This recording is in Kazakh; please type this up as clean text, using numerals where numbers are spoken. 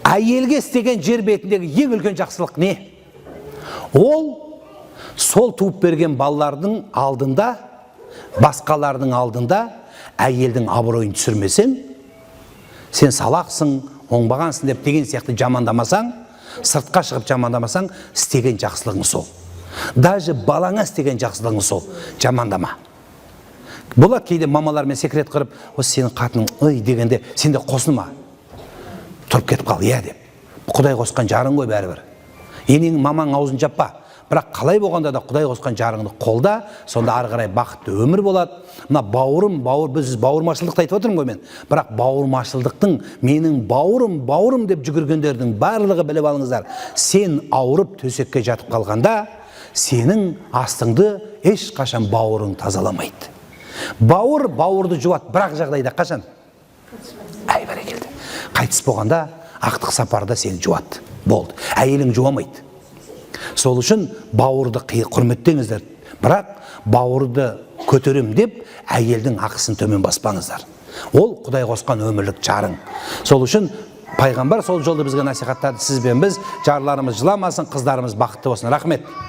Әйелге істеген жер бетіндегі ең үлкен жақсылық не? Ол сол туып берген балалардың алдында, басқалардың алдында әйелдің абыройын түсірмесең, сен салақсың, оңбағансың деп деген сияқты жамандамасаң, сыртқа шығып жамандамасаң, істеген жақсылығың сол. Даже балаңа істеген жақсылығың сол, жамандама. Бұла кейде мамалармен секрет қырып, осы сенің қатының ой дегенде, сен де қосылма. Тұрып кетіп қал, иә деп. Құдай қосқан жарың ғой бәрібір. Енеңнің мамаң аузын жаппа. Бірақ қалай болғанда да Құдай қосқан жарыңды қолда, сонда ары қарай бақытты өмір болады. Мына бауырым, біз бауырмашылдықты айтып отырмын ғой мен. Бірақ бауырмашылдықтың менің бауырым деп жүгіргендердің барлығы біліп алыңыздар. Сен ауырып төсекке жатып қалғанда, сенің астыңды ешқашан бауырың тазаламайды. Бауырды жуат, бірақ жағдайда қашан? Әй бәрекелді. Қайтыс болғанда ақтық сапарда сен жуат. Болды. Әйелің жуамайды. Сол үшін бауырды құрметтеңіздер. Бірақ бауырды көтерем деп әйелдің ақысын төмен баспаңыздар. Ол Құдай қосқан өмірлік жарың. Сол үшін пайғамбар сол жолды бізге насихаттады. Сіз бен біз, жарларымыз жыламасын, қыздарымыз бақытты болсын. Рахмет.